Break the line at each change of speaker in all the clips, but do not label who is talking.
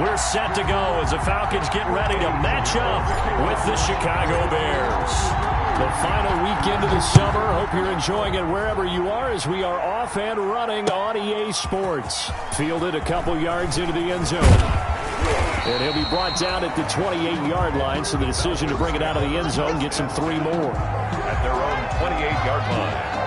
We're set to go as the Falcons get ready to match up with the Chicago Bears. The final weekend of the summer. Hope you're enjoying it wherever you are as we are off and running on EA Sports. Fielded a couple yards into the end zone. And he'll be brought down at the 28-yard line, so the decision to bring it out of the end zone gets him 3 more.
At their own 28-yard line.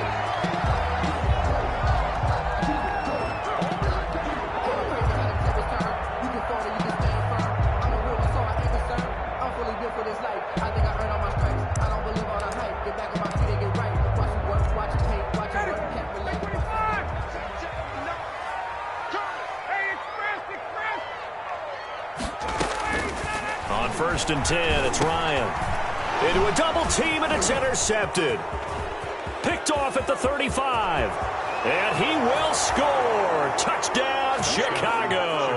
On 1st and 10, it's Ryan. Into a double team, and it's intercepted. Picked off at the 35. And he will score. Touchdown, Chicago.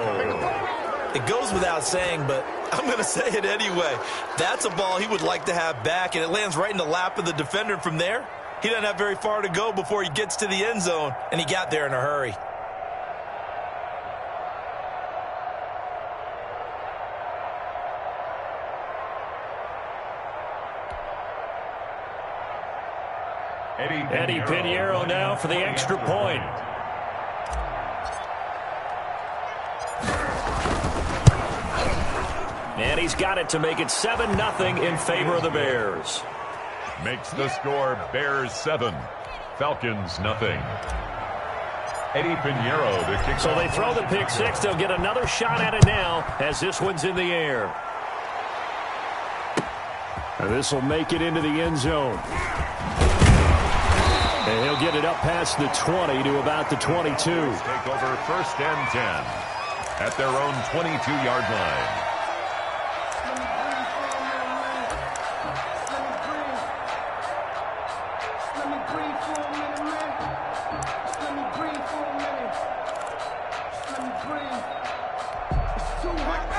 It goes without saying, but I'm going to say it anyway. That's a ball he would like to have back, and it lands right in the lap of the defender. From there, he doesn't have very far to go before he gets to the end zone, and he got there in a hurry.
Eddie Pinheiro now for the extra point. And he's got it to make it 7-0 in favor of the Bears.
Makes the score Bears 7, Falcons nothing. Eddie Pinheiro, the kick.
So they throw the pick six. They'll get another shot at it now as this one's in the air. And this will make it into the end zone. And he'll get it up past the 20 to about the 22.
Take over 1st and 10 at their own 22-yard line.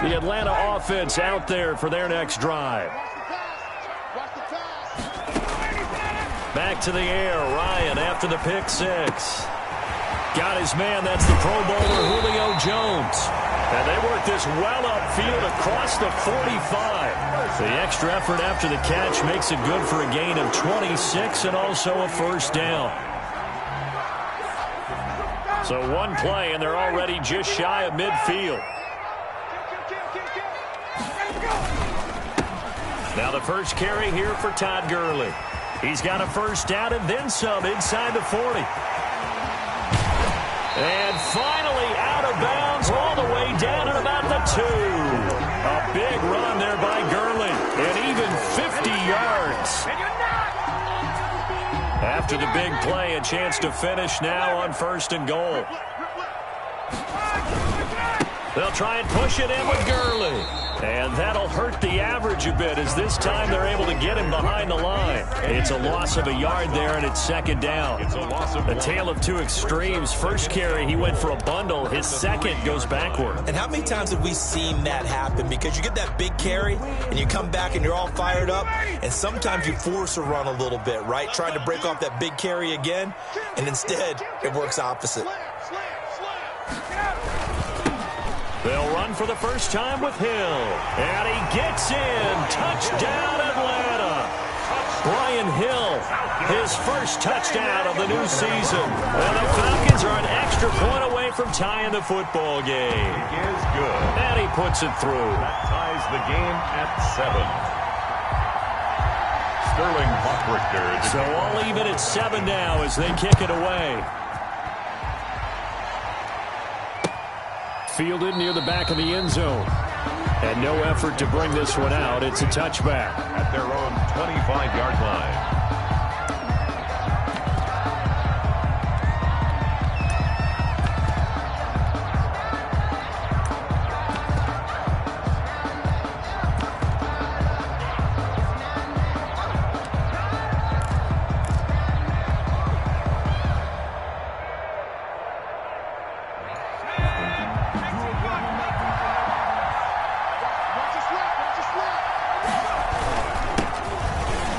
The Atlanta offense out there for their next drive. Back to the air, Ryan after the pick six. Got his man, that's the Pro Bowler Julio Jones. And they work this well upfield across the 45. The extra effort after the catch makes it good for a gain of 26 and also a 1st down. So one play and they're already just shy of midfield. Now the first carry here for Todd Gurley. He's got a 1st down and then some inside the 40. And finally out of bounds all the way down at about the 2. A big run there by Gurley. And even 50 yards. After the big play, a chance to finish now on 1st and goal. They'll try and push it in with Gurley. And that'll hurt the average a bit as this time they're able to get him behind the line. It's a loss of a yard there, and it's 2nd down.
It's a loss of
a tale of two extremes. First carry, he went for a bundle. His second goes backward.
And how many times have we seen that happen? Because you get that big carry, and you come back and you're all fired up, and sometimes you force a run a little bit, right? Trying to break off that big carry again, and instead it works opposite.
They'll run for the first time with Hill. And he gets in. Touchdown, Atlanta. Brian Hill, his first touchdown of the new season. And the Falcons are an extra point away from tying the football game.
He is good.
And he puts it through.
That ties the game at 7. Sterling Hockrichter.
So all even at 7 now as they kick it away. Fielded near the back of the end zone. And no effort to bring this one out. It's a touchback.
At their own 25-yard line.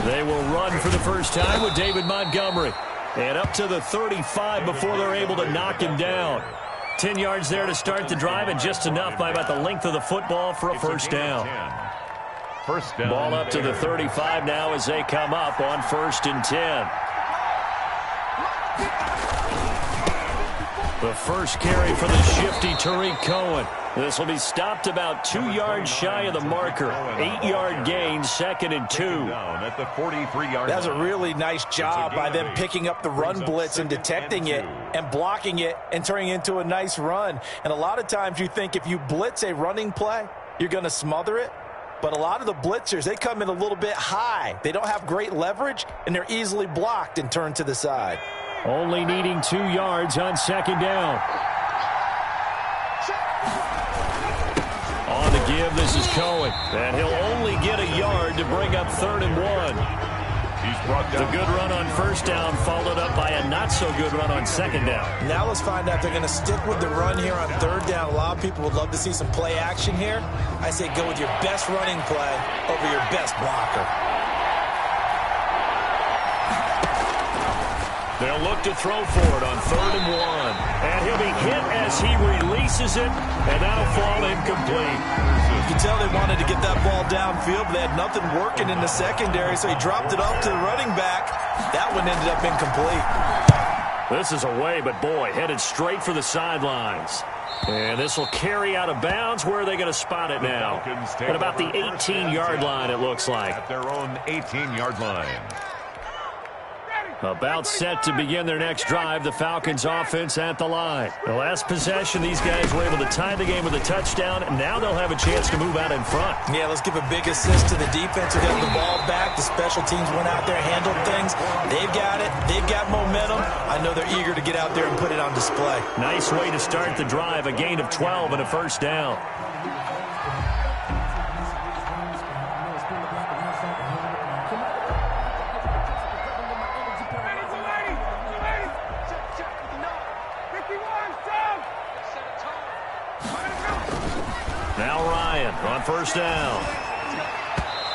They will run for the first time with David Montgomery. And up to the 35 before they're able to knock him down. 10 yards there to start the drive, and just enough by about the length of the football for a first down.
First down.
Ball up to the 35 now as they come up on 1st and 10. The first carry for the shifty Tariq Cohen. This will be stopped about 2 yards shy of the marker. 8-yard gain, 2nd and 2.
At the 43-yard
That's a really nice job by them picking up the run blitz and detecting it and blocking it and turning it into a nice run. And a lot of times you think if you blitz a running play, you're going to smother it. But a lot of the blitzers, they come in a little bit high. They don't have great leverage, and they're easily blocked and turned to the side.
Only needing 2 yards on 2nd down. On the give, this is Cohen. And he'll only get a yard to bring up 3rd and 1.
He's brought down.
The good run on 1st down followed up by a not-so-good run on 2nd down.
Now let's find out if they're going to stick with the run here on 3rd down. A lot of people would love to see some play action here. I say go with your best running play over your best blocker.
They'll look to throw for it on 3rd and 1. And he'll be hit as he releases it, and that'll fall incomplete.
You can tell they wanted to get that ball downfield, but they had nothing working in the secondary, so he dropped it off to the running back. That one ended up incomplete.
This is away, but boy, headed straight for the sidelines. And this will carry out of bounds. Where are they going to spot it now? At about the 18-yard line, it looks like.
At their own 18-yard line.
About set to begin their next drive, the Falcons offense at the line. The last possession, these guys were able to tie the game with a touchdown, and now they'll have a chance to move out in front.
Yeah, let's give a big assist to the defense who got the ball back. The special teams went out there, handled things. They've got it. They've got momentum. I know they're eager to get out there and put it on display.
Nice way to start the drive, a gain of 12 and a first down. Now Ryan on 1st down.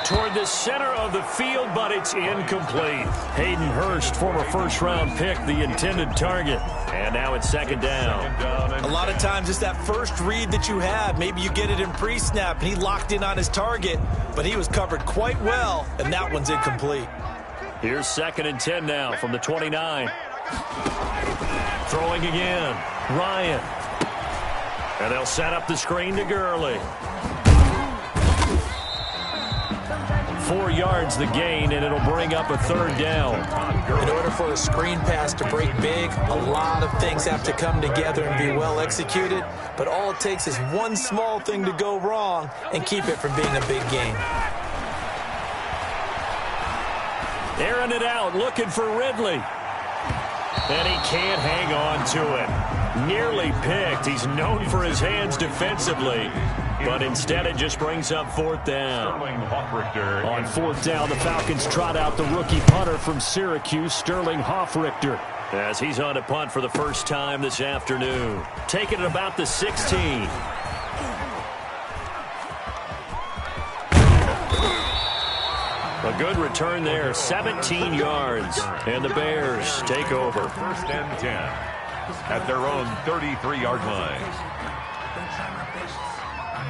Toward the center of the field, but it's incomplete. Hayden Hurst, former first-round pick, the intended target. And now it's 2nd down.
A lot of times it's that first read that you have. Maybe you get it in pre-snap, and he locked in on his target, but he was covered quite well, and that one's incomplete.
Here's 2nd and 10 now from the 29. Throwing again. Ryan. And they'll set up the screen to Gurley. 4 yards the gain, and it'll bring up a 3rd down.
In order for a screen pass to break big, a lot of things have to come together and be well executed. But all it takes is one small thing to go wrong and keep it from being a big gain.
Airing it out, looking for Ridley. And he can't hang on to it. Nearly picked. He's known for his hands defensively. But instead it just brings up 4th down. On 4th down, the Falcons trot out the rookie punter from Syracuse, Sterling Hoffrichter, as he's on a punt for the first time this afternoon. Taking it about the 16. A good return there, 17 yards. And the Bears take over.
1st and 10 at their own 33-yard line.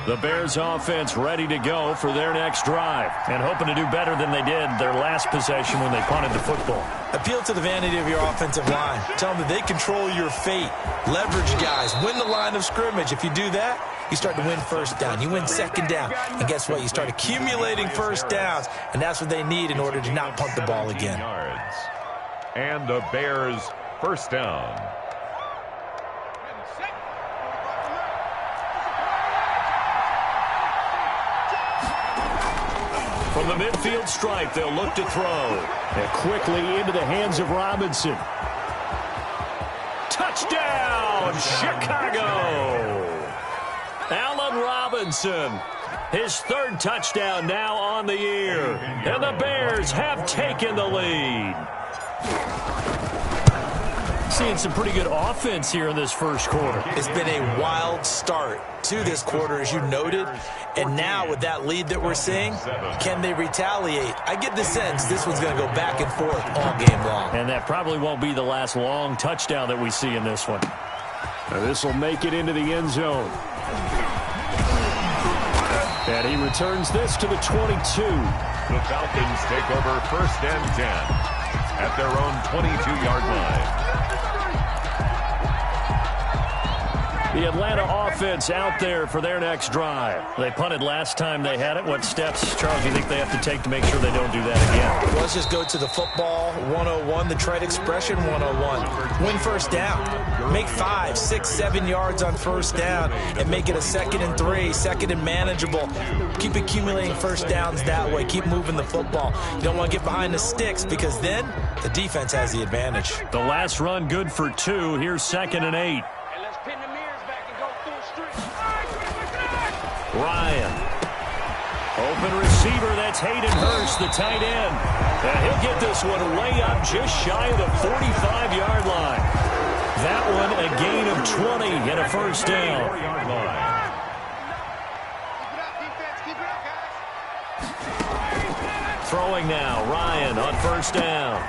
The Bears offense ready to go for their next drive and hoping to do better than they did their last possession when they punted the football.
Appeal to the vanity of your offensive line. Tell them that they control your fate. Leverage guys. Win the line of scrimmage. If you do that, you start to win 1st down. You win 2nd down. And guess what? You start accumulating 1st downs, and that's what they need in order to not punt the ball again.
And the Bears 1st down.
From the midfield stripe, they'll look to throw. And quickly into the hands of Robinson. Touchdown, Chicago! Allen Robinson, his 3rd touchdown now on the year. And the Bears have taken the lead. Seeing some pretty good offense here in this first quarter.
It's been a wild start to this quarter, as you noted. And now with that lead that we're seeing, can they retaliate? I get the sense this one's going to go back and forth all game long.
And that probably won't be the last long touchdown that we see in this one. This will make it into the end zone. And he returns this to the 22.
The Falcons take over 1st and 10 at their own 22-yard line.
The Atlanta offense out there for their next drive. They punted last time they had it. What steps, Charles, do you think they have to take to make sure they don't do that again?
Well, let's just go to the football 101, the trade expression 101. Win first down. Make 5, 6, 7 yards on first down and make it a 2nd and 3, 2nd and manageable. Keep accumulating first downs that way. Keep moving the football. You don't want to get behind the sticks because then the defense has the advantage.
The last run good for 2. Here's 2nd and 8. Ryan. Open receiver, that's Hayden Hurst, the tight end. And he'll get this one way up just shy of the 45-yard line. That one a gain of 20 and a first down. Throwing now, Ryan on first down.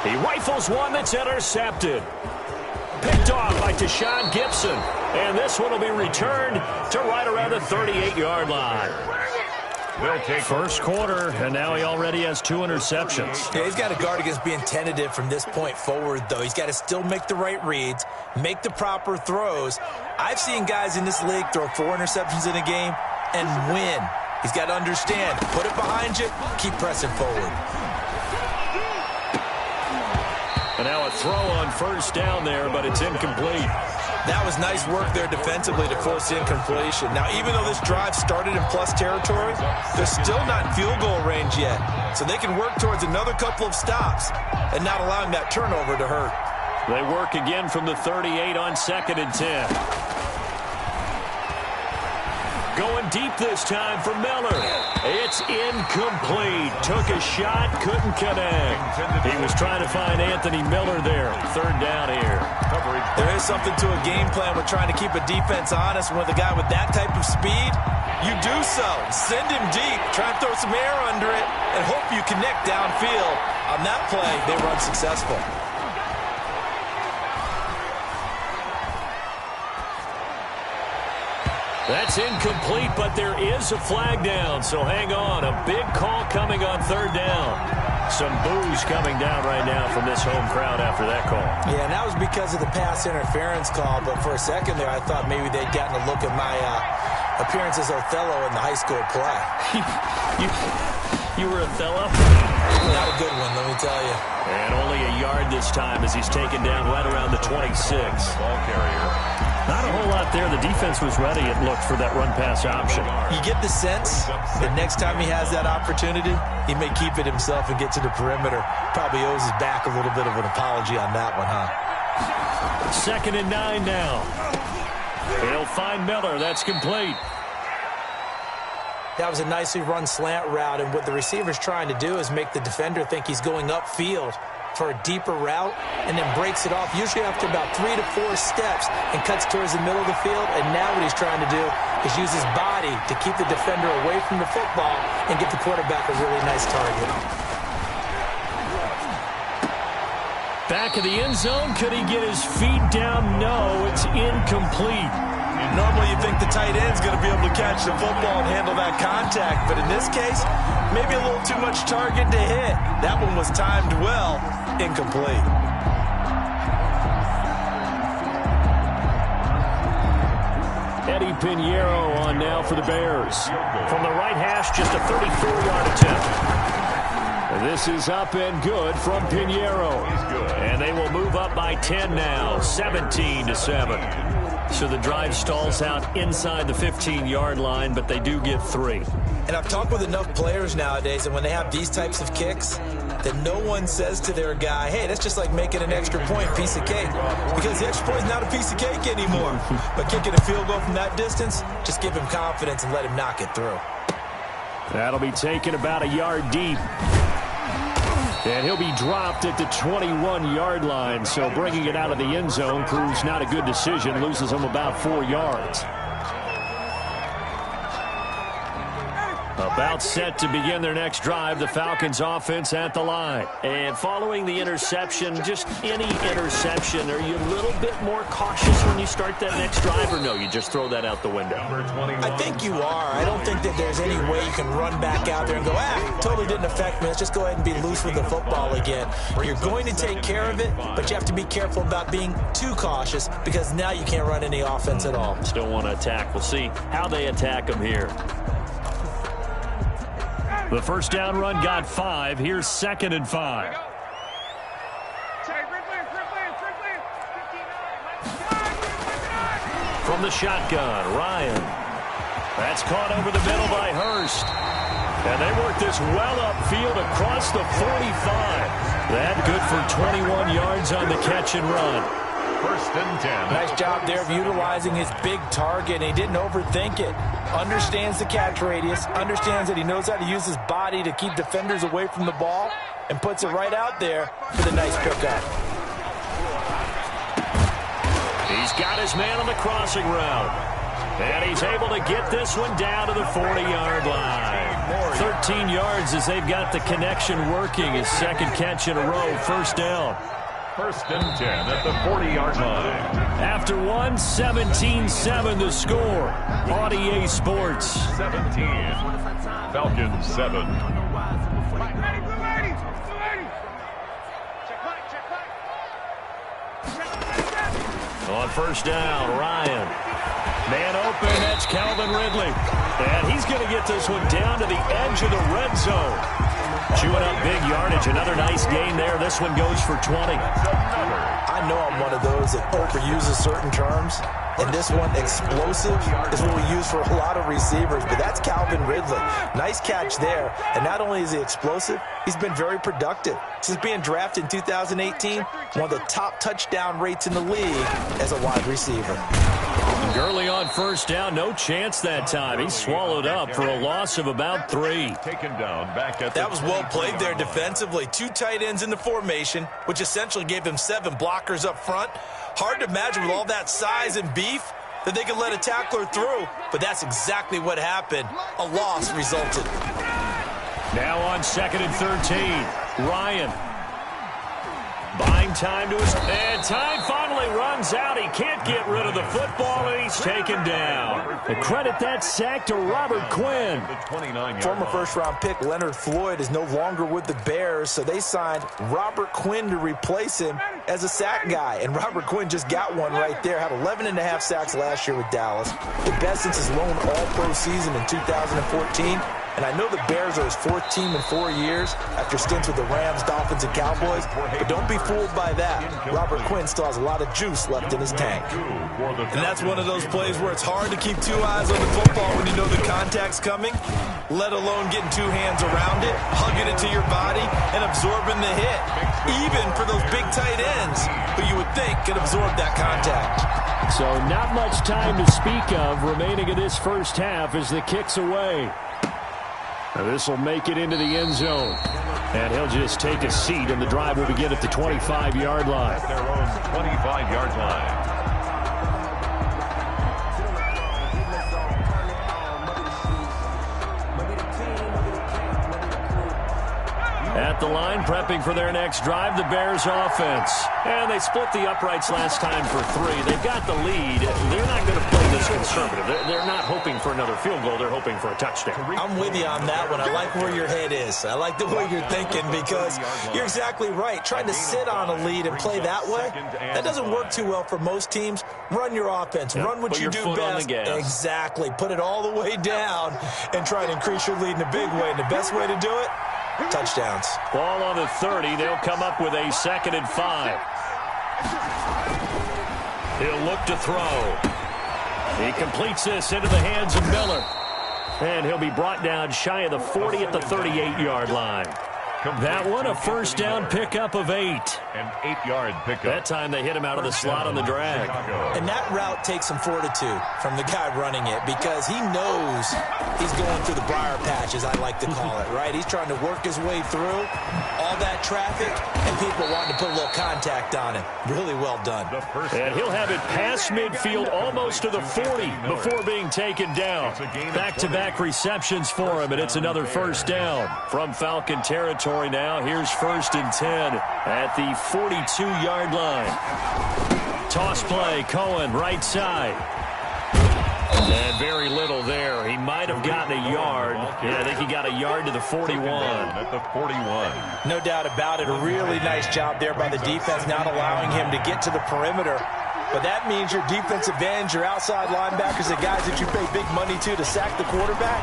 He rifles one that's intercepted. Picked off by Tashawn Gibson. And this one will be returned to right around the 38-yard line.
They'll take
first quarter, and now he already has 2 interceptions.
Yeah, he's got to guard against being tentative from this point forward, though. He's got to still make the right reads, make the proper throws. I've seen guys in this league throw 4 interceptions in a game and win. He's got to understand, put it behind you, keep pressing forward.
And now a throw on first down there, but it's incomplete.
That was nice work there defensively to force incompletion. Now, even though this drive started in plus territory, they're still not in field goal range yet. So they can work towards another couple of stops and not allowing that turnover to hurt.
They work again from the 38 on 2nd and 10. Going deep this time for Miller. It's incomplete. Took a shot, couldn't connect. He was trying to find Anthony Miller there. 3rd down here.
There is something to a game plan with trying to keep a defense honest. And with a guy with that type of speed, you do so. Send him deep. Try and throw some air under it and hope you connect downfield. On that play, they were unsuccessful.
That's incomplete, but there is a flag down, so hang on. A big call coming on 3rd down. Some boos coming down right now from this home crowd after that call.
Yeah, and that was because of the pass interference call, but for a second there I thought maybe they'd gotten a look at my appearance as Othello in the high school play.
You were Othello?
Not a good one, let me tell you.
And only a yard this time as he's taken down right around the 26.
ball carrier.
Not a whole lot there. The defense was ready, it looked, for that run-pass option.
You get the sense that next time he has that opportunity, he may keep it himself and get to the perimeter. Probably owes his back a little bit of an apology on that one, huh?
2nd and 9 now. He'll find Miller. That's complete.
That was a nicely run slant route, and what the receiver's trying to do is make the defender think he's going upfield for a deeper route and then breaks it off, usually after about 3 to 4 steps, and cuts towards the middle of the field. And now what he's trying to do is use his body to keep the defender away from the football and get the quarterback a really nice target.
Back of the end zone. Could he get his feet down? No, it's incomplete.
Normally you think the tight end's going to be able to catch the football and handle that contact, but in this case, maybe a little too much target to hit. That one was timed well, incomplete.
Eddie Pinheiro on now for the Bears. From the right hash, just a 34-yard attempt. This is up and good from Pinheiro. And they will move up by 10 now, 17-7. So the drive stalls out inside the 15-yard line, but they do get 3.
And I've talked with enough players nowadays, and when they have these types of kicks, that no one says to their guy, hey, that's just like making an extra point, piece of cake. Because the extra point is not a piece of cake anymore. But kicking a field goal from that distance, just give him confidence and let him knock it through.
That'll be taken about a yard deep. And he'll be dropped at the 21-yard line, so bringing it out of the end zone proves not a good decision, loses him about 4 yards. About set to begin their next drive, the Falcons offense at the line.
And following the interception, just any interception, are you a little bit more cautious when you start that next drive, or no, you just throw that out the window?
I think you are. I don't think that there's any way you can run back out there and go, totally didn't affect me. Let's just go ahead and be loose with the football again. You're going to take care of it, but you have to be careful about being too cautious because now you can't run any offense at all.
Still want to attack. We'll see how they attack them here. The first down run got 5. Here's 2nd and 5. From the shotgun, Ryan. That's caught over the middle by Hurst. And they work this well upfield across the 45. That good for 21 yards on the catch and run.
1st and 10.
Nice job there of utilizing his big target. He didn't overthink it. Understands the catch radius. Understands that he knows how to use his body to keep defenders away from the ball. And puts it right out there for the nice pickup.
He's got his man on the crossing route. And he's able to get this one down to the 40-yard line. 13 yards as they've got the connection working. His 2nd catch in a row, 1st down.
1st and 10 at the 40-yard line.
After 17-7 the score. On EA Sports.
17. Falcons 7.
On 1st down, Ryan. Man open, that's Calvin Ridley. And he's going to get this one down to the edge of the red zone. Chewing up big yardage. Another nice gain there. This one goes for 20.
I know I'm one of those that overuses certain terms. And this one, explosive, is what we use for a lot of receivers. But that's Calvin Ridley. Nice catch there. And not only is he explosive, he's been very productive. Since being drafted in 2018, one of the top touchdown rates in the league as a wide receiver.
Gurley on 1st down. No chance that time. He swallowed up for a loss of about 3.
Taken down back at
that was well played there defensively. 2 tight ends in the formation, which essentially gave him 7 blockers up front. Hard to imagine with all that size and beef that they could let a tackler through, but that's exactly what happened. A loss resulted.
Now on 2nd and 13, Ryan. Buying time to his... And time finally runs out. He can't get rid of the football, and he's taken down. And credit that sack to Robert Quinn.
Former 1st-round pick Leonard Floyd is no longer with the Bears, so they signed Robert Quinn to replace him as a sack guy. And Robert Quinn just got one right there. Had 11.5 sacks last year with Dallas. The best since his lone All-Pro season in 2014. And I know the Bears are his 4th team in 4 years after stints with the Rams, Dolphins, and Cowboys. But don't be fooled by that. Robert Quinn still has a lot of juice left in his tank.
And that's one of those plays where it's hard to keep 2 eyes on the football when you know the contact's coming, let alone getting 2 hands around it, hugging it to your body, and absorbing the hit. Even for those big tight ends who you would think could absorb that contact.
So not much time to speak of remaining in this first half as the kick's away. Now this will make it into the end zone. And he'll just take a seat, and the drive will begin at the 25-yard line.
Their own 25-yard line.
At the line, prepping for their next drive, the Bears offense. And they split the uprights last time for 3. They've got the lead. They're not going to play this conservative. They're not hoping for another field goal. They're hoping for a touchdown.
I'm with you on that one. I like where your head is. I like the way you're thinking because you're exactly right. Trying to sit on a lead and play that way, that doesn't work too well for most teams. Run your offense. Run what you do best. Exactly. Put it all the way down and try to increase your lead in a big way. And the best way to do it, touchdowns.
Ball on the 30. They'll come up with a 2nd and 5. He'll look to throw. He completes this into the hands of Miller. And he'll be brought down shy of the 40 at the 38-yard line. That one a first down pickup of 8.
An 8-yard pickup.
That time they hit him out of the slot on the drag.
And that route takes some fortitude from the guy running it because he knows he's going through the briar patch, as I like to call it, right? He's trying to work his way through all that traffic and people wanting to put a little contact on him. Really well done.
And he'll have it past midfield almost to the 40 before being taken down. Back-to-back receptions for him, and it's another first down. From Falcon territory now, here's 1st and 10 at the 42-yard line. Toss play, Cohen, right side. And very little there. He might have gotten a yard. Yeah, I think he got a yard to the 41.
At the 41.
No doubt about it. A really nice job there by the defense, not allowing him to get to the perimeter. But that means your defensive ends, your outside linebackers, the guys that you pay big money to sack the quarterback,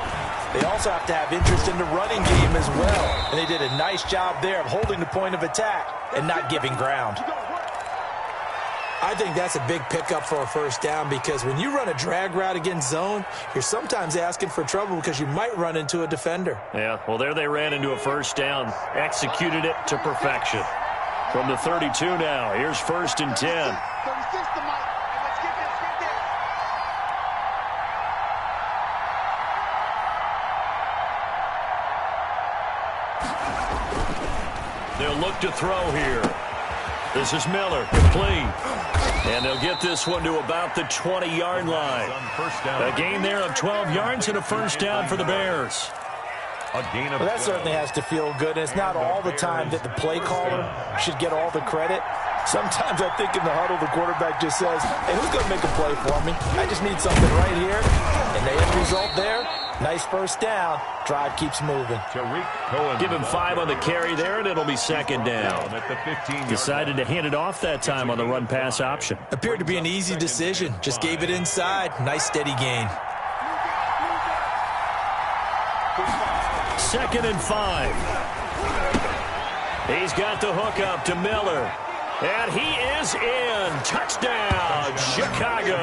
they also have to have interest in the running game as well. And they did a nice job there of holding the point of attack and not giving ground. I think that's a big pickup for a first down because when you run a drag route against zone, you're sometimes asking for trouble because you might run into a defender.
Yeah, well, there they ran into a first down. Executed it to perfection. From the 32 now, here's 1st and 10. They'll look to throw here. This is Miller, complete. And they'll get this one to about the 20-yard line. A gain there of 12 yards and a first down for the Bears.
A gain of
well, that certainly has to feel good. And it's not all the time that the play caller should get all the credit. Sometimes I think in the huddle, the quarterback just says, hey, who's going to make a play for me? I just need something right here. And the end result there, nice first down. Drive keeps moving.
Give him 5 on the carry there, and it'll be 2nd down.
At the 15.
Decided to hand it off that time on the run-pass option.
Appeared to be an easy decision. Just gave it inside. Nice steady gain.
2nd and 5. He's got the hook up to Miller. And he is in. Touchdown, Chicago.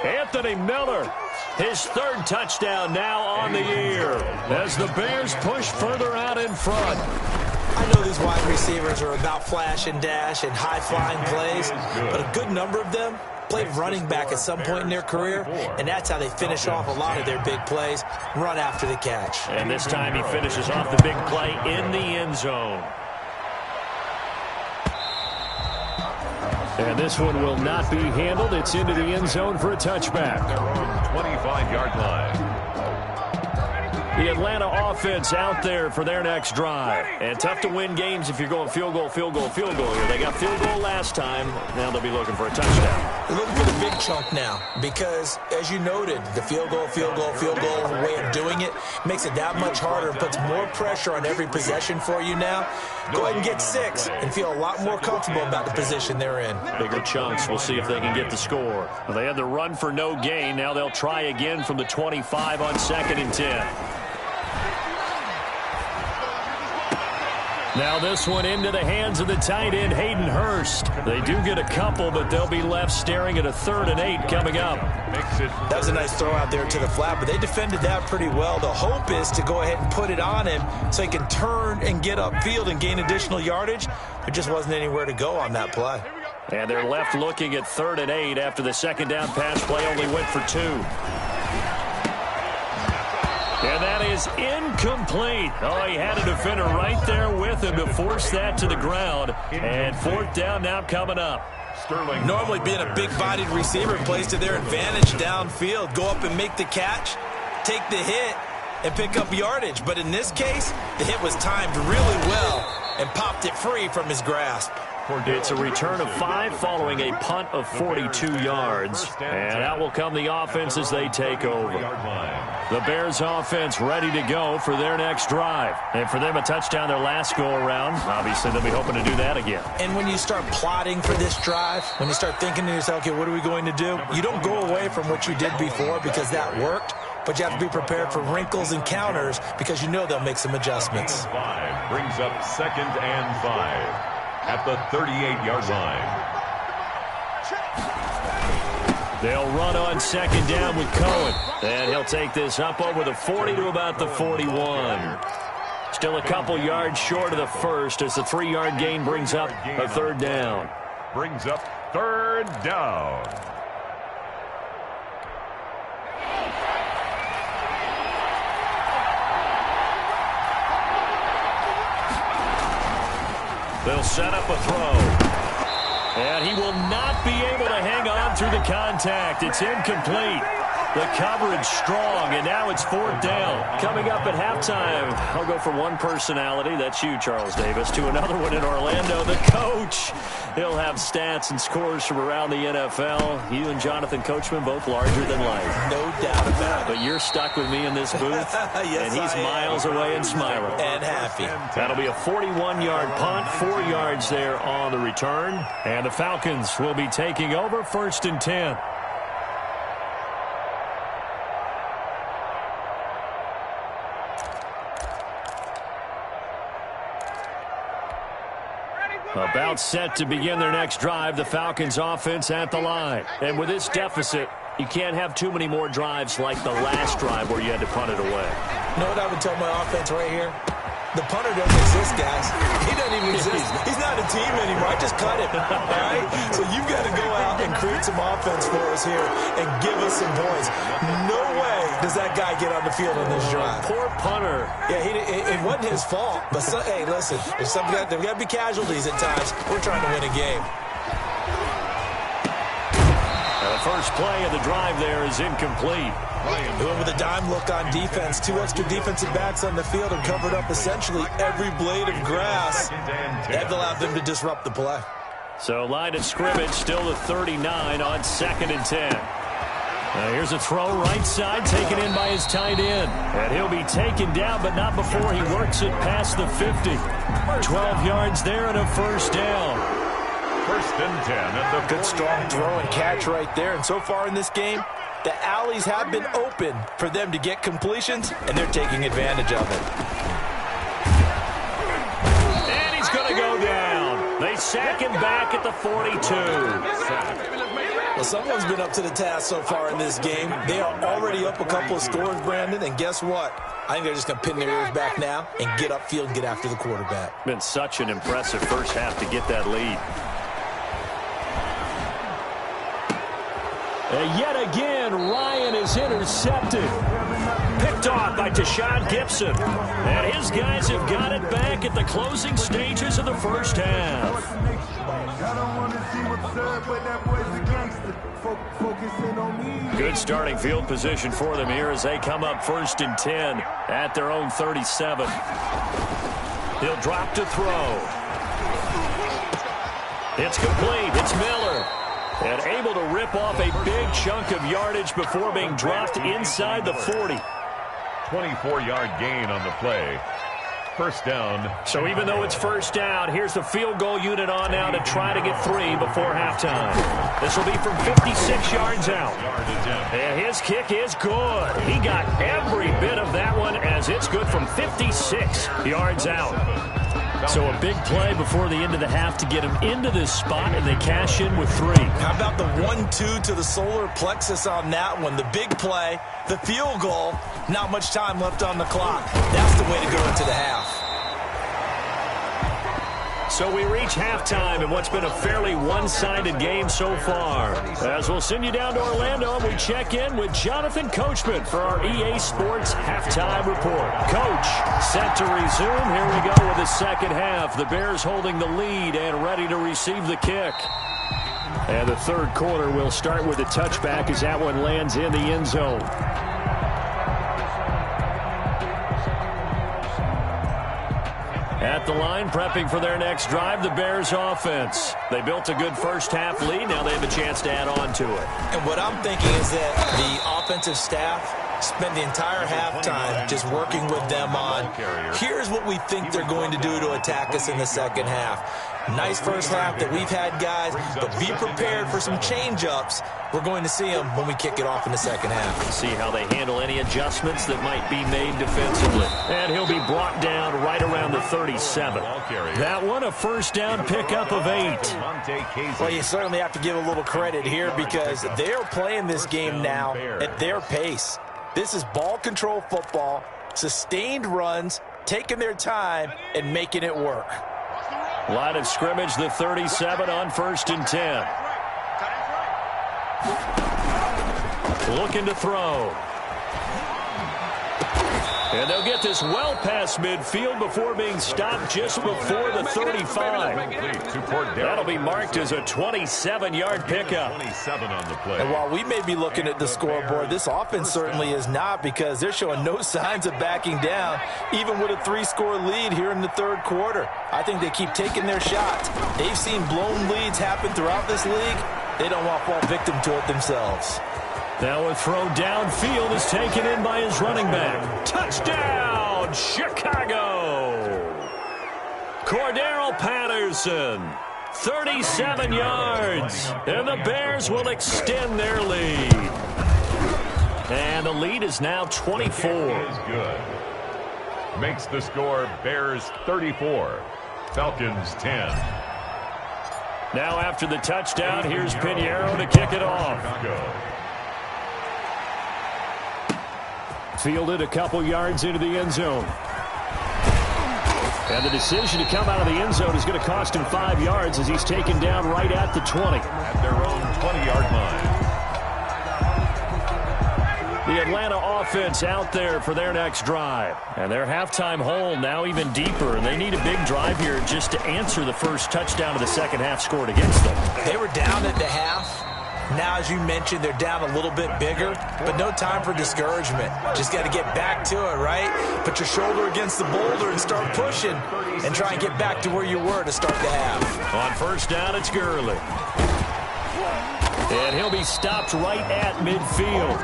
Anthony Miller, his 3rd touchdown now on the year as the Bears push further out in front.
I know these wide receivers are about flash and dash and high-flying plays, but a good number of them played running back at some point in their career, and that's how they finish off a lot of their big plays, run after the catch.
And this time he finishes off the big play in the end zone. And this one will not be handled. It's into the end zone for a touchback.
25-yard line.
The Atlanta offense out there for their next drive. And tough to win games if you're going field goal, field goal, field goal here. They got field goal last time. Now they'll be looking for a touchdown.
They're looking for the big chunk now because, as you noted, the field goal way of doing it makes it that much harder and puts more pressure on every possession for you now. Go ahead and get 6 and feel a lot more comfortable about the position they're in.
Bigger chunks. We'll see if they can get the score. Well, they had the run for no gain. Now they'll try again from the 25 on 2nd and 10. Now this one into the hands of the tight end, Hayden Hurst. They do get a couple, but they'll be left staring at a 3rd and 8 coming up.
That was a nice throw out there to the flat, but they defended that pretty well. The hope is to go ahead and put it on him so he can turn and get upfield and gain additional yardage. There just wasn't anywhere to go on that play.
And they're left looking at 3rd and 8 after the 2nd down pass play only went for 2. And that is incomplete. Oh, he had a defender right there with him to force that to the ground. And 4th down now coming up.
Normally being a big-bodied receiver plays to their advantage downfield. Go up and make the catch, take the hit, and pick up yardage. But in this case, the hit was timed really well and popped it free from his grasp.
It's a return of 5 following a punt of 42 yards. And out will come the offense as they take over. The Bears offense ready to go for their next drive. And for them, a touchdown their last go-around. Obviously, they'll be hoping to do that again.
And when you start plotting for this drive, when you start thinking to yourself, okay, what are we going to do? You don't go away from what you did before because that worked. But you have to be prepared for wrinkles and counters because you know they'll make some adjustments.
5 brings up 2nd and 5 at the 38-yard line.
They'll run on 2nd down with Cohen. And he'll take this up over the 40 to about the 41. Still a couple yards short of the first as the 3-yard gain brings up a third down.
Brings up third down.
They'll set up a throw. And he will not be able to hang on through the contact. It's incomplete. The coverage strong, and now it's fourth down. Coming up at halftime, I'll go from one personality, that's you, Charles Davis, to another one in Orlando, the coach. He'll have stats and scores from around the NFL. You and Jonathan Coachman, both larger than life.
No doubt about it.
But you're stuck with me in this booth,
yes,
and he's miles away and smiling.
And happy.
That'll be a 41-yard punt, 4 yards there on the return. And the Falcons will be taking over 1st and 10. About set to begin their next drive, the Falcons offense at the line. And with this deficit, you can't have too many more drives like the last drive where you had to punt it away.
You know what I would tell my offense right here? The punter doesn't exist, guys. He doesn't even exist. He's not a team anymore. I just cut him. All right? So you've got to go out and create some offense for us here and give us some points. No way does that guy get on the field on this drive.
Poor punter.
Yeah, it wasn't his fault. But, hey, listen, there's got to be casualties at times. We're trying to win a game.
The first play of the drive there is incomplete.
Doing with a dime look on defense. 2 extra defensive backs on the field and covered up essentially every blade of grass. That allowed them to disrupt the play.
So line of scrimmage still the 39 on 2nd and 10. Now here's a throw right side taken in by his tight end. And he'll be taken down, but not before he works it past the 50. 12 yards there and a first down.
1st and 10 at the
good strong throw and catch right there. And so far in this game, the alleys have been open for them to get completions, and they're taking advantage of it.
And he's going to go down. They sack him back at the 42.
Well, someone's been up to the task so far in this game. They are already up a couple of scores, Brandon, and guess what? I think they're just going to pin their ears back now and get upfield and get after the quarterback.
Been such an impressive first half to get that lead. And yet again, Ryan is intercepted. Picked off by Deshaun Gibson. And his guys have got it back at the closing stages of the first half. Good starting field position for them here as they come up 1st and 10 at their own 37. He'll drop to throw. It's complete. It's Miller. And able to rip off a big chunk of yardage before being dropped inside the 40.
24-yard gain on the play. 1st down.
So even though it's 1st down, here's the field goal unit on now to try to get 3 before halftime. This will be from 56 yards out. And his kick is good. He got every bit of that one as it's good from 56 yards out. So a big play before the end of the half to get him into this spot, and they cash in with 3.
How about the 1-2 to the solar plexus on that one? The big play, the field goal, not much time left on the clock. That's the way to go into the half.
So we reach halftime in what's been a fairly one-sided game so far. As we'll send you down to Orlando, and we check in with Jonathan Coachman for our EA Sports Halftime Report. Coach, set to resume. Here we go with the second half. The Bears holding the lead and ready to receive the kick. And the third quarter will start with a touchback as that one lands in the end zone. At the line, prepping for their next drive, the Bears offense. They built a good first half lead. Now they have a chance to add on to it.
And what I'm thinking is that the offensive staff spend the entire halftime just working with them on, here's what we think they're going to do to attack us in the second half. Nice first half that we've had, guys, but be prepared for some change-ups. We're going to see them when we kick it off in the second half.
See how they handle any adjustments that might be made defensively. And he'll be brought down right around the 37. That one, a first down pickup of 8.
Well, you certainly have to give a little credit here because they're playing this game now at their pace. This is ball control football, sustained runs, taking their time and making it work.
Line of scrimmage, the 37 on 1st and 10. Looking to throw. And they'll get this well past midfield before being stopped just before the 35. That'll be marked as a 27-yard pickup.
27 on the play.
And while we may be looking at the scoreboard, this offense certainly is not, because they're showing no signs of backing down, even with a 3-score lead here in the third quarter. I think they keep taking their shots. They've seen blown leads happen throughout this league. They don't want to fall victim to it themselves.
Now a throw downfield is taken in by his running back. Touchdown, Chicago! Cordero Patterson, 37 yards, and the Bears will extend their lead. And the lead is now 24.
Is good. Makes the score Bears 34, Falcons 10.
Now after the touchdown, here's Pinheiro to kick it off.
Chicago.
Fielded a couple yards into the end zone. And the decision to come out of the end zone is going to cost him 5 yards as he's taken down right at the 20.
At their own 20-yard line.
The Atlanta offense out there for their next drive. And their halftime hole now even deeper. And they need a big drive here just to answer the first touchdown of the second half scored against them.
They were down at the half. Now, as you mentioned, they're down a little bit bigger, but no time for discouragement. Just got to get back to it, right? Put your shoulder against the boulder and start pushing and try and get back to where you were to start the half.
On first down, it's Gurley. And he'll be stopped right at midfield.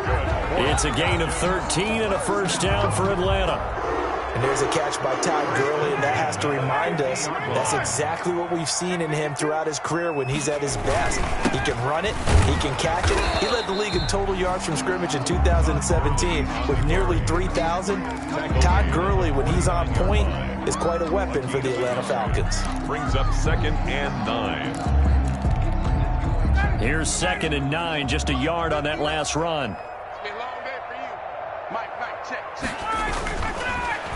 It's a gain of 13 and a first down for Atlanta.
And there's a catch by Todd Gurley, and that has to remind us that's exactly what we've seen in him throughout his career when he's at his best. He can run it, he can catch it. He led the league in total yards from scrimmage in 2017 with nearly 3,000. Todd Gurley, when he's on point, is quite a weapon for the Atlanta Falcons.
Brings up 2nd and 9.
Here's 2nd and 9, just a yard on that last run.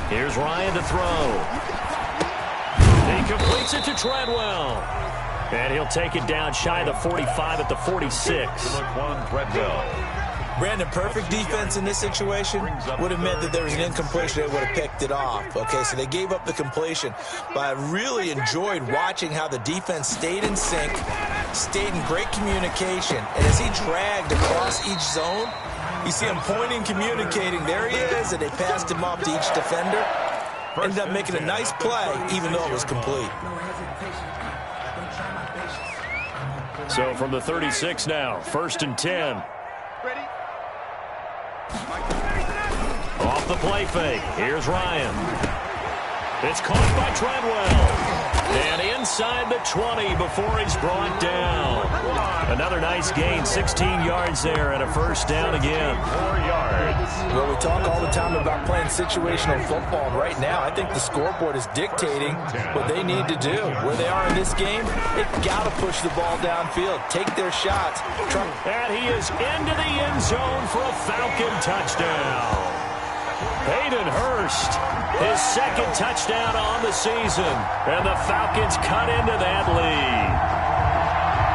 Here's Ryan to throw. He completes it to Treadwell. And he'll take it down shy of the 45 at the 46.
Brandon, perfect defense in this situation would have meant that there was an incompletion. They would have picked it off. Okay, so they gave up the completion. But I really enjoyed watching how the defense stayed in sync, stayed in great communication. And as he dragged across each zone, you see him pointing, communicating. There he is, and they passed him off to each defender. Ended up making a nice play, even though it was complete.
So from the 36 now, 1st and 10. Off the play fake. Here's Ryan. It's caught by Treadwell. And inside the 20 before he's brought down. Another nice gain, 16 yards there and a first down again.
4 yards.
Well, we talk all the time about playing situational football. And right now, I think the scoreboard is dictating what they need to do. Where they are in this game, they've got to push the ball downfield, take their shots.
And he is into the end zone for a Falcon touchdown. Hayden Hurst, his 2nd touchdown on the season. And the Falcons cut into that lead.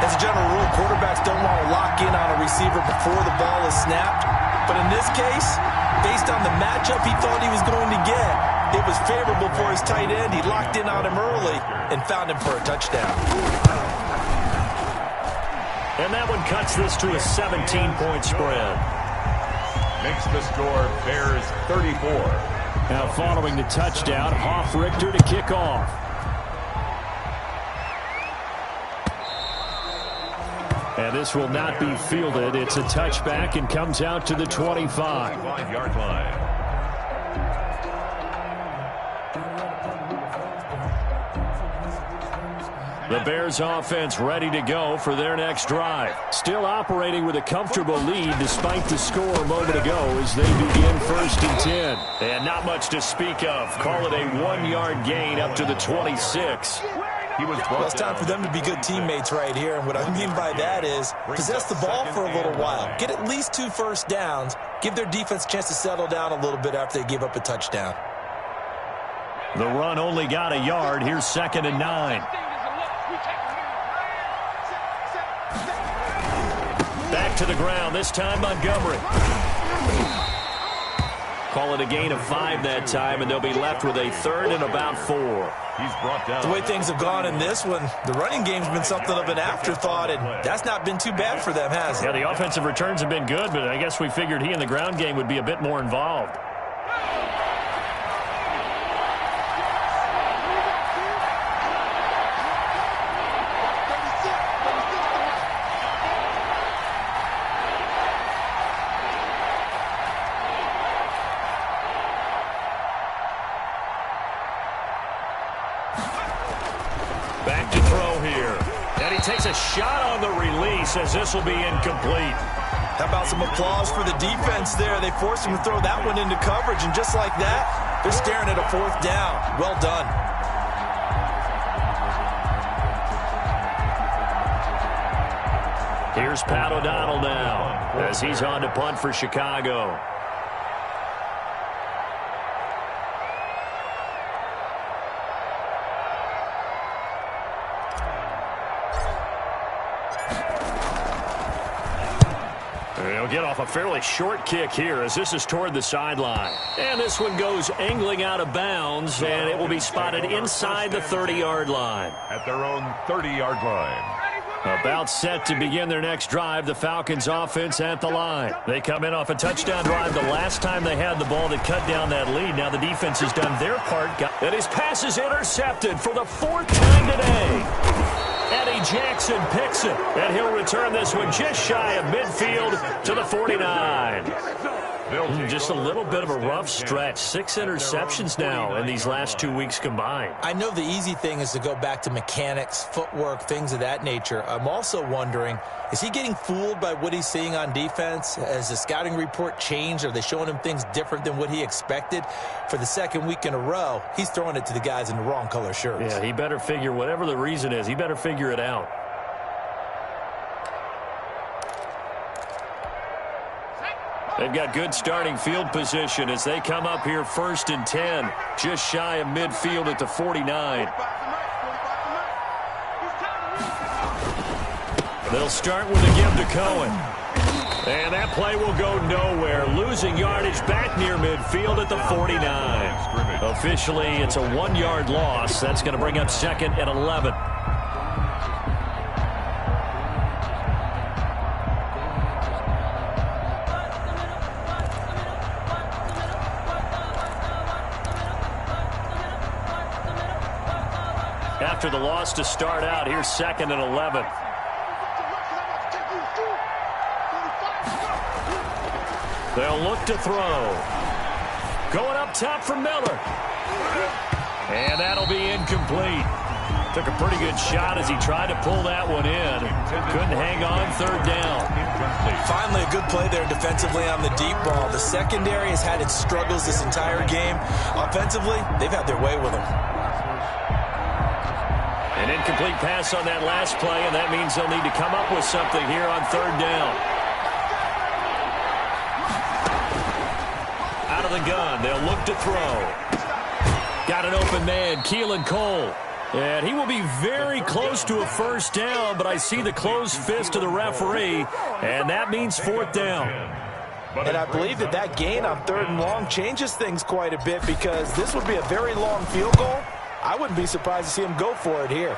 As a general rule, quarterbacks don't want to lock in on a receiver before the ball is snapped. But in this case, based on the matchup he thought he was going to get, it was favorable for his tight end. He locked in on him early and found him for a touchdown.
And that one cuts this to a 17-point spread.
Makes the score Bears 34.
Now following the touchdown, Hoff-Richter to kick off. And this will not be fielded. It's a touchback and comes out to the 25.
5-yard line.
The Bears offense ready to go for their next drive. Still operating with a comfortable lead despite the score a moment ago as they begin 1st and 10. And not much to speak of. Call it a 1-yard gain up to the 26.
Well, it's time for them to be good teammates right here. And what I mean by that is possess the ball for a little while. Get at least 2 first downs. Give their defense a chance to settle down a little bit after they give up a touchdown.
The run only got a yard. Here's 2nd and 9. Back to the ground, this time Montgomery. Call it a gain of 5 that time, and they'll be left with a 3rd and about 4.
He's brought down.
The way things have gone in this one, the running game's been something of an afterthought, and that's not been too bad for them, has it?
Yeah, the offensive returns have been good, but I guess we figured he in the ground game would be a bit more involved. Back to throw here. And he takes a shot on the release as this will be incomplete.
How about some applause for the defense there? They forced him to throw that one into coverage, and just like that, they're staring at a 4th down. Well done.
Here's Pat O'Donnell now as he's on to punt for Chicago. He'll get off a fairly short kick here as this is toward the sideline. And this one goes angling out of bounds, and it will be spotted inside the 30-yard line.
At their own 30-yard line.
About set to begin their next drive, the Falcons offense at the line. They come in off a touchdown drive the last time they had the ball that cut down that lead. Now the defense has done their part. And his pass is intercepted for the 4th time today. Eddie Jackson picks it, and he'll return this one just shy of midfield to the 49. Just a little bit of a rough stretch. 6 interceptions now in these last 2 weeks combined.
I know the easy thing is to go back to mechanics, footwork, things of that nature. I'm also wondering, is he getting fooled by what he's seeing on defense? Has the scouting report changed? Are they showing him things different than what he expected? For the 2nd week in a row, he's throwing it to the guys in the wrong color shirts.
Yeah, he better figure, whatever the reason is, he better figure it out. They've got good starting field position as they come up here 1st and 10, just shy of midfield at the 49. They'll start with a give to Cohen. And that play will go nowhere, losing yardage back near midfield at the 49. Officially, it's a 1-yard loss. That's going to bring up 2nd and 11. After the loss to start out, here's 2nd and 11. They'll look to throw. Going up top for Miller. And that'll be incomplete. Took a pretty good shot as he tried to pull that one in. Couldn't hang on, 3rd down.
Finally, a good play there defensively on the deep ball. The secondary has had its struggles this entire game. Offensively, they've had their way with them.
An incomplete pass on that last play, and that means they'll need to come up with something here on 3rd down. Out of the gun, they'll look to throw. Got an open man, Keelan Cole. And he will be very close to a 1st down, but I see the closed fist of the referee, and that means 4th down.
And I believe that gain on 3rd and long changes things quite a bit, because this would be a very long field goal. I wouldn't be surprised to see him go for it here.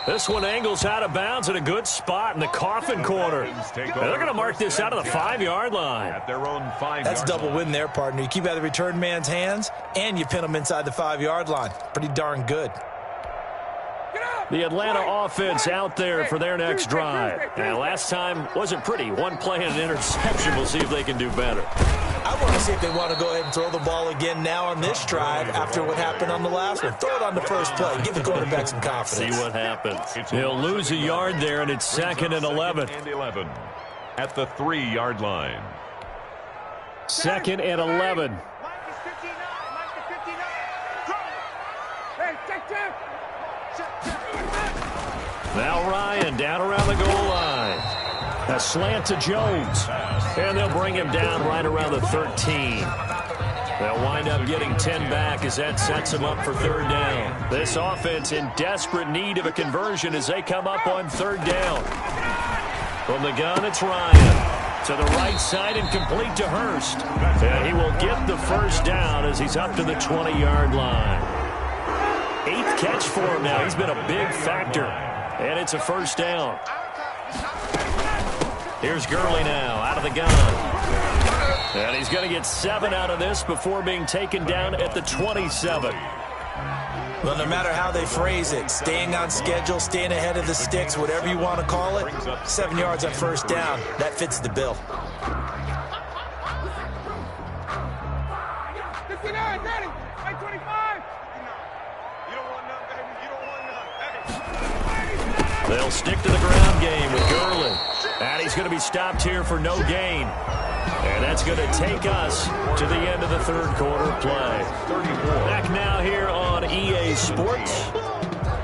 This one angles out of bounds at a good spot in the coffin corner. And they're going to mark this out of the 5-yard line.
At their own 5-yard
That's a double win there, partner. You keep out of the return man's hands, and you pin him inside the 5-yard line. Pretty darn good.
The Atlanta offense out there for their next drive. And last time wasn't pretty. 1 play and an interception. We'll see if they can do better.
I want to see if they want to go ahead and throw the ball again now on this drive after what happened on the last one. Throw it on the first play. Give the quarterback some confidence.
See what happens. He'll lose a yard there, and it's 2nd and 11.
At the 3-yard line.
2nd and 11. Now Ryan down around the goal line. A slant to Jones. And they'll bring him down right around the 13. They'll wind up getting 10 back as that sets them up for third down. This offense in desperate need of a conversion as they come up on third down. From the gun, it's Ryan. To the right side and complete to Hurst. And he will get the first down as he's up to the 20-yard line. 8th catch for him now. He's been a big factor. And it's a first down. Here's Gurley now out of the gun. And he's going to get 7 out of this before being taken down at the 27.
Well, no matter how they phrase it, staying on schedule, staying ahead of the sticks, whatever you want to call it, 7 yards on first down, that fits the bill.
59, ready, 25. You don't want none, baby. You don't want none.
They'll stick to the ground game with Gurley. And he's going to be stopped here for no gain. And that's going to take us to the end of the third quarter play. Back now here on EA Sports.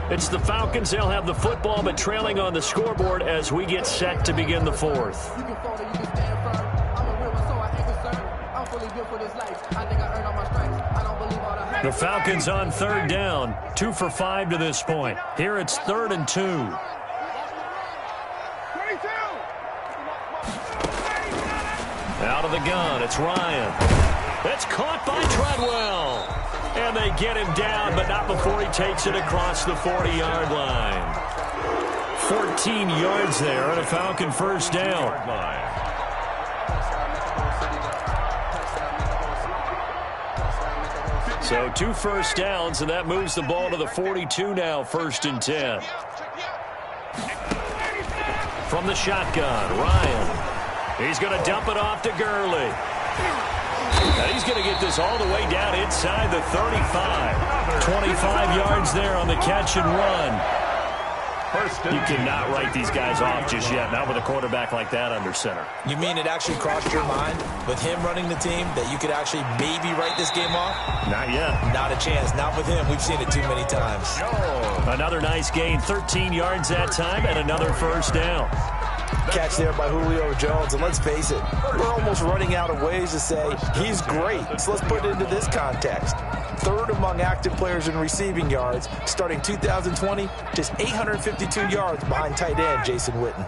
It's the Falcons. They'll have the football, but trailing on the scoreboard as we get set to begin the fourth. The Falcons on third down, 2 for 5 to this point. Here it's 3rd and 2. Out of the gun, it's Ryan. It's caught by Treadwell. And they get him down, but not before he takes it across the 40-yard line. 14 yards there and a Falcon first down. So 2 first downs, and that moves the ball to the 42 now, 1st and 10. From the shotgun, Ryan. He's going to dump it off to Gurley. And he's going to get this all the way down inside the 35. 25 yards there on the catch and run. You cannot write these guys off just yet, not with a quarterback like that under center.
You mean it actually crossed your mind with him running the team that you could actually maybe write this game off?
Not yet.
Not a chance. Not with him. We've seen it too many times.
Another nice gain, 13 yards that time, and another first down.
Catch there by Julio Jones, and let's face it, we're almost running out of ways to say he's great. So let's put it into this context. 3rd among active players in receiving yards, starting 2020, just 852 yards behind tight end Jason Witten.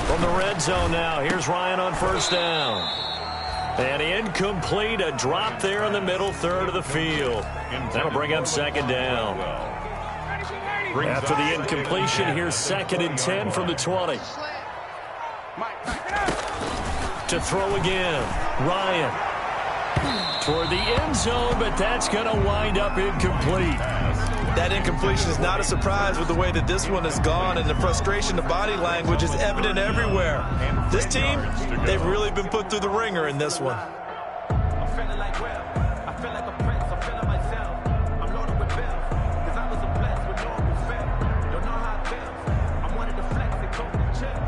From the red zone now, here's Ryan on first down. And incomplete, a drop there in the middle third of the field. That'll bring up 2nd down. After the incompletion, here's 2nd and 10 from the 20. To throw again, Ryan. Toward the end zone, but that's going to wind up incomplete.
That incompletion is not a surprise with the way that this one has gone, and the frustration, the body language is evident everywhere. This team, they've really been put through the ringer in this one.
I'm feeling like Will. I feel like a prince. I'm feeling myself. I'm loaded with bills. Because I was a blessed with no respect. Don't know how it feels. I'm one of the flex and told the chill.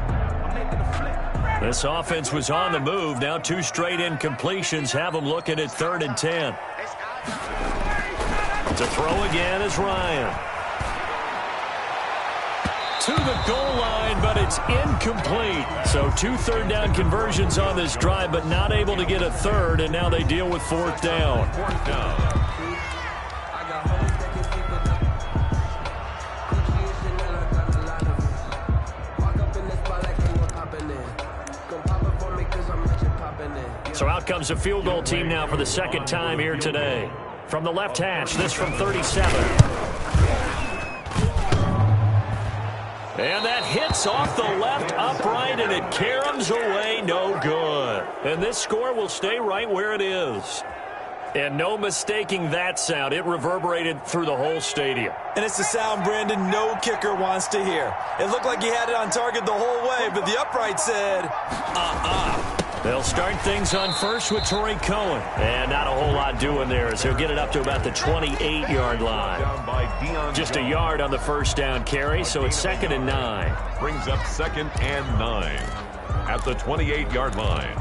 I'm making a flip.
This offense was on the move. Now 2 straight incompletions have them looking at 3rd and 10. To throw again is Ryan. To the goal line, but it's incomplete. So 2 third down conversions on this drive, but not able to get a third, and now they deal with 4th down.
4th down.
So out comes a field goal team now for the 2nd time here today. From the left hash, this from 37. And that hits off the left upright, and it caroms away, no good. And this score will stay right where it is. And no mistaking that sound. It reverberated through the whole stadium.
And it's the sound, Brandon, no kicker wants to hear. It looked like he had it on target the whole way, but the upright said,
They'll start things on first with Torrey Cohen. And not a whole lot doing there as he'll get it up to about the 28-yard line. Just a yard on the first down carry, so it's 2nd and 9.
Brings up 2nd and 9 at the 28-yard line.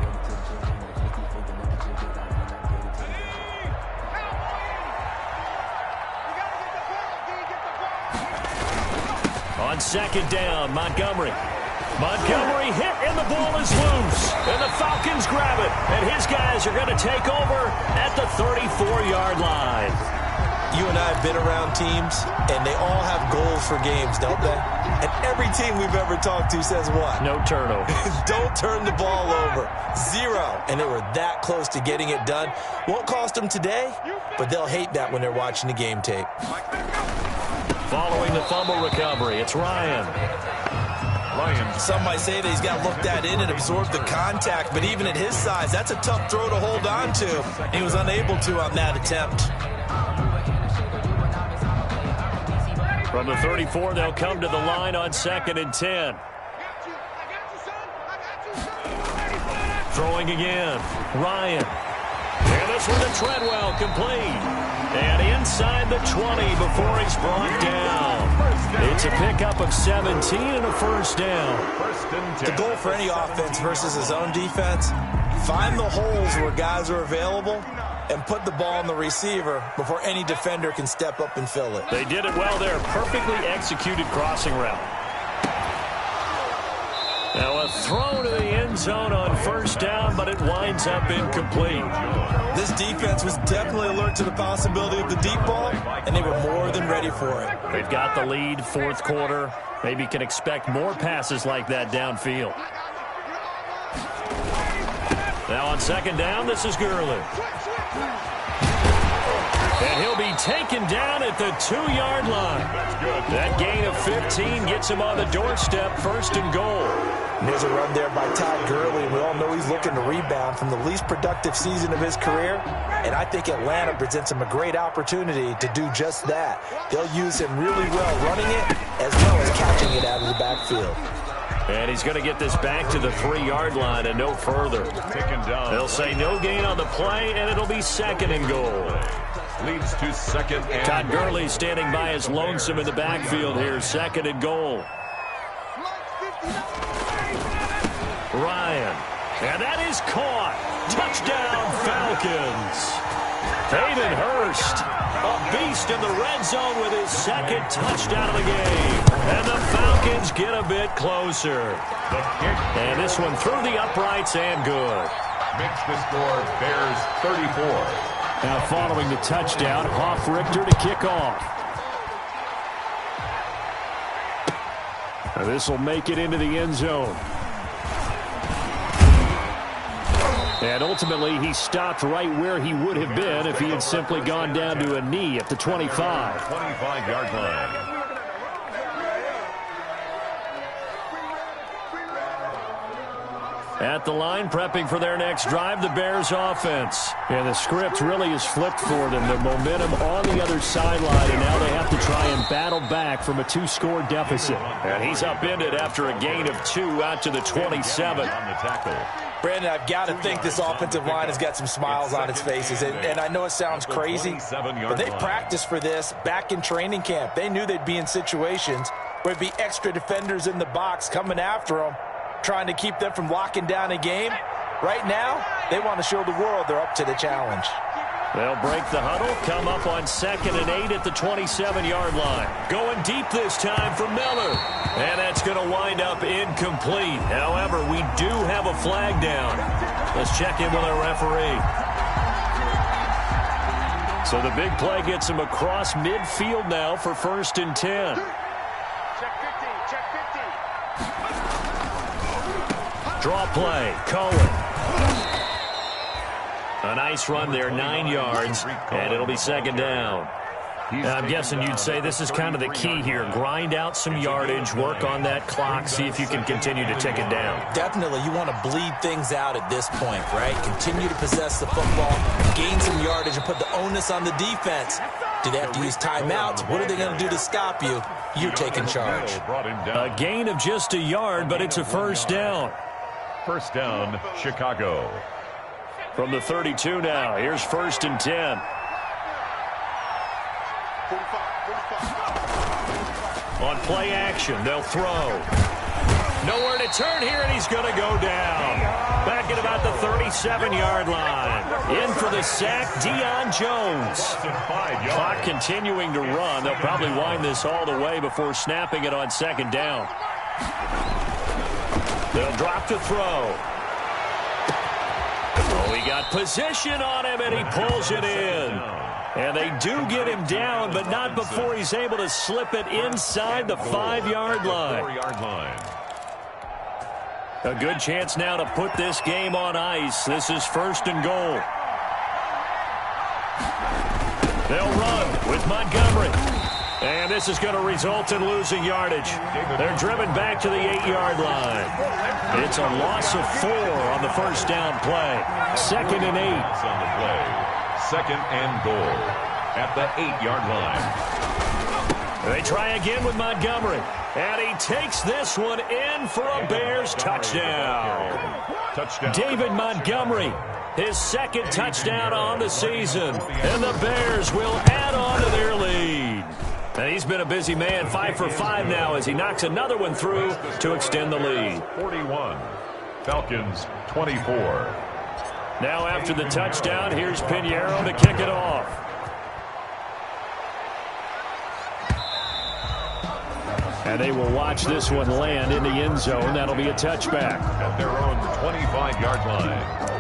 On 2nd down, Montgomery. Montgomery hit, and the ball is loose. And the Falcons grab it. And his guys are going to take over at the 34-yard line.
You and I have been around teams, and they all have goals for games, don't they? And every team we've ever talked to says what?
No turnovers.
Don't turn the ball over. 0. And they were that close to getting it done. Won't cost them today, but they'll hate that when they're watching the game tape.
Following the fumble recovery, it's Ryan.
Some might say that he's got looked at in and absorbed the contact, but even at his size, that's a tough throw to hold on to. He was unable to on that attempt.
From the 34, they'll come to the line on 2nd and 10. Throwing again. Ryan. And this one to Treadwell, complete. And inside the 20 before he's brought down. It's a pickup of 17 and a first down.
The goal for any offense versus his own defense, find the holes where guys are available and put the ball on the receiver before any defender can step up and fill it.
They did it well there. Perfectly executed crossing route. Now a throw to the end zone on first down, but it winds up incomplete.
This defense was definitely alert to the possibility of the deep ball, and they were more than ready for it.
They've got the lead, fourth quarter. Maybe can expect more passes like that downfield. Now on 2nd down, this is Gurley. And he'll be taken down at the 2-yard line. That gain of 15 gets him on the doorstep, 1st and goal.
And there's a run there by Todd Gurley. We all know he's looking to rebound from the least productive season of his career. And I think Atlanta presents him a great opportunity to do just that. They'll use him really well running it as well as catching it out of the backfield.
And he's going to get this back to the 3-yard line and no further. They'll say no gain on the play, and it'll be 2nd and goal.
Leads to 2nd and
Todd Gurley standing by his lonesome in the backfield here, 2nd and goal. Ryan, and that is caught. Touchdown, Falcons. Hayden Hurst, a beast in the red zone with his 2nd touchdown of the game. And the Falcons get a bit closer. And this one through the uprights and good.
Makes the score Bears 34.
Now following the touchdown, Hoff-Richter to kick off. Now this will make it into the end zone. And ultimately, he stopped right where he would have been if he had simply gone down to a knee at the 25.
25-yard line.
At the line, prepping for their next drive, the Bears offense. And the script really is flipped for them. The momentum on the other sideline, and now they have to try and battle back from a 2-score deficit. And he's upended after a gain of 2 out to the 27.
On the tackle.
Brandon, I've got to think this offensive line has got some smiles on its faces. And I know it sounds crazy, but they practiced for this back in training camp. They knew they'd be in situations where there'd be extra defenders in the box coming after them, trying to keep them from locking down a game. Right now, they want to show the world they're up to the challenge.
They'll break the huddle, come up on 2nd and 8 at the 27-yard line. Going deep this time for Miller. And that's going to wind up incomplete. However, we do have a flag down. Let's check in with our referee. So the big play gets him across midfield now for 1st and 10. Draw play, Cohen. A nice run there, 9 yards, and it'll be 2nd down. I'm guessing you'd say this is kind of the key here. Grind out some yardage, work on that clock, see if you can continue to tick it down.
Definitely, you want to bleed things out at this point, right? Continue to possess the football, gain some yardage, and put the onus on the defense. Do they have to use timeouts? What are they going to do to stop you? You're taking charge.
A gain of just a yard, but it's a first down.
First down, Chicago.
From the 32 now, here's 1st and 10. On play action, they'll throw. Nowhere to turn here, and he's going to go down. Back at about the 37-yard line. In for the sack, Deion Jones. Clock continuing to run. They'll probably wind this all the way before snapping it on 2nd down. They'll drop to throw. Oh, he got position on him, and he pulls it in. And they do get him down, but not before he's able to slip it inside the 5-yard line. A good chance now to put this game on ice. This is 1st and goal. They'll run with Montgomery. And this is going to result in losing yardage. They're driven back to the 8-yard line. It's a loss of 4 on the first down play. 2nd and 8.
On the play. 2nd and goal at the 8-yard line.
They try again with Montgomery. And he takes this one in for a Bears touchdown. David Montgomery, his 2nd touchdown on the season. And the Bears will add on to their lead. And he's been a busy man, 5 for 5 now as he knocks another one through to extend the lead.
41, Falcons 24.
Now after the touchdown, here's Pinheiro to kick it off. And they will watch this one land in the end zone. That'll be a touchback.
At their own 25-yard line.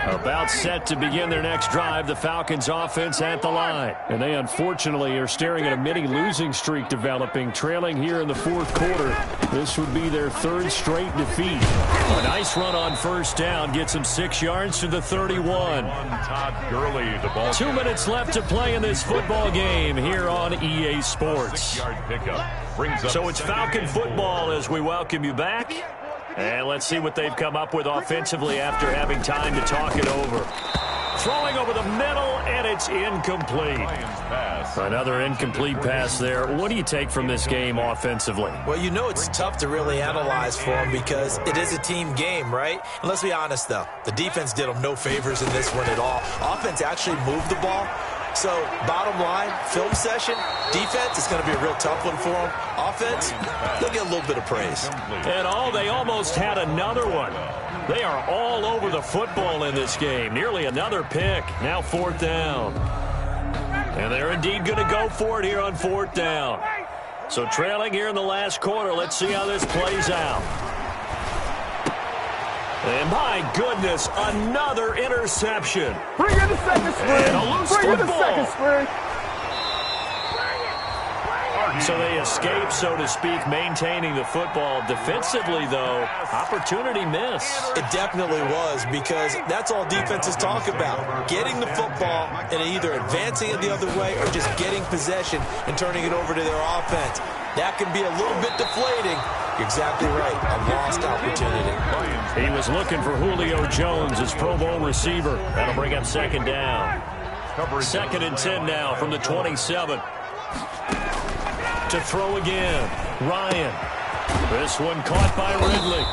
About set to begin their next drive, the Falcons offense at the line. And they unfortunately are staring at a mini losing streak developing, trailing here in the 4th quarter. This would be their 3rd straight defeat. A nice run on first down gets them 6 yards to the 31.
Todd Gurley, the ball.
2 minutes left to play in this football game here on EA Sports.
6-yard pickup brings up.
So it's Falcon football as we welcome you back. And let's see what they've come up with offensively after having time to talk it over. Throwing over the middle, and it's incomplete. Another incomplete pass there. What do you take from this game offensively?
Well, you know it's tough to really analyze for them because it is a team game, right? And let's be honest, though. The defense did them no favors in this one at all. Offense actually moved the ball. So, bottom line, film session, defense is going to be a real tough one for them. Offense, they'll get a little bit of praise.
And they almost had another one. They are all over the football in this game. Nearly another pick. Now 4th down. And they're indeed going to go for it here on 4th down. So trailing here in the last quarter. Let's see how this plays out. And my goodness, another interception.
Bring in the second spring.
And a loose
Bring in the
football.
second spring.
So they escape, so to speak, maintaining the football. Defensively, though, opportunity miss.
It definitely was because that's all defenses talk about. Getting the football and either advancing it the other way or just getting possession and turning it over to their offense. That can be a little bit deflating. You're exactly right. A lost opportunity.
He was looking for Julio Jones, his Pro Bowl receiver. That'll bring up 2nd down. 2nd and 10 now from the 27. To throw again. Ryan. This one caught by Ridley.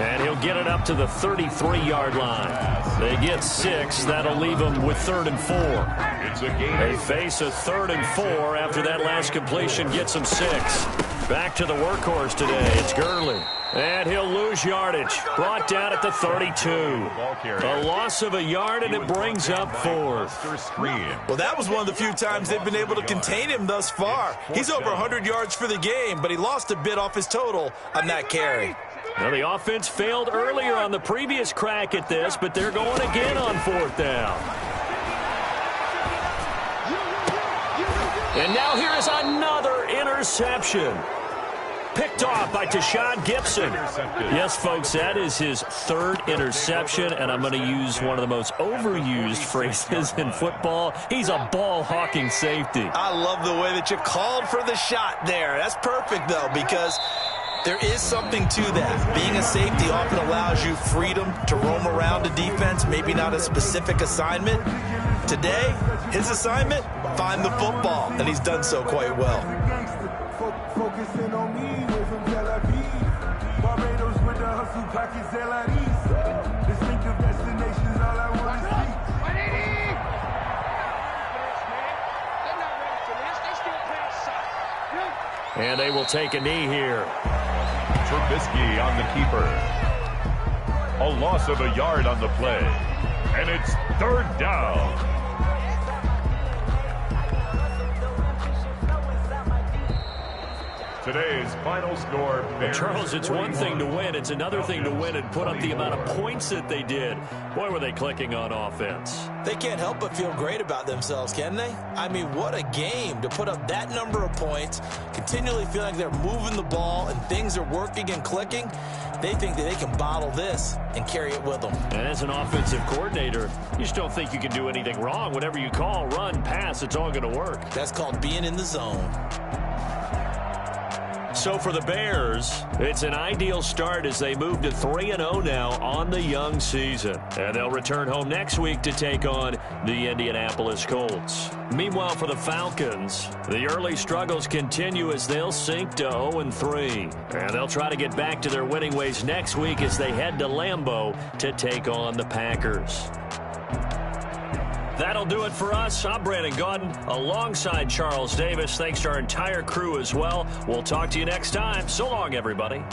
And he'll get it up to the 33-yard line. They get 6. That'll leave them with 3rd and 4.
It's a game.
They face a 3rd and 4 after that last completion gets them 6. Back to the workhorse today. It's Gurley. And he'll lose yardage. Brought down at the 32. A loss of a yard, and it brings up 4th.
Well, that was one of the few times they've been able to contain him thus far. He's over 100 yards for the game, but he lost a bit off his total on that carry.
Now, the offense failed earlier on the previous crack at this, but they're going again on 4th down. And now here is another interception. Picked off by Tashawn Gibson. Yes, folks, that is his 3rd interception, and I'm going to use one of the most overused phrases in football. He's a ball-hawking safety.
I love the way that you called for the shot there. That's perfect, though, because there is something to that. Being a safety often allows you freedom to roam around a defense, maybe not a specific assignment. Today, his assignment, find the football, and he's done so quite well.
Focusing on me, way from Tel Aviv. Barbados with the hustle pockets, LIDs. Distinctive destinations, all I want to see.
And they will take a knee here.
Trubisky on the keeper. A loss of a yard on the play. And it's 3rd down. Today's final score, Bears
Charles, it's one
41,
thing to win. It's another thing to win and put up the amount of points that they did. Boy, were they clicking on offense.
They can't help but feel great about themselves, can they? I mean, what a game to put up that number of points, continually feeling like they're moving the ball and things are working and clicking. They think that they can bottle this and carry it with them.
And as an offensive coordinator, you just don't think you can do anything wrong. Whatever you call, run, pass, it's all going to work.
That's called being in the zone.
So for the Bears, it's an ideal start as they move to 3-0 now on the young season. And they'll return home next week to take on the Indianapolis Colts. Meanwhile, for the Falcons, the early struggles continue as they'll sink to 0-3. And they'll try to get back to their winning ways next week as they head to Lambeau to take on the Packers. That'll do it for us. I'm Brandon Gaudin alongside Charles Davis. Thanks to our entire crew as well. We'll talk to you next time. So long, everybody.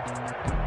Aviv.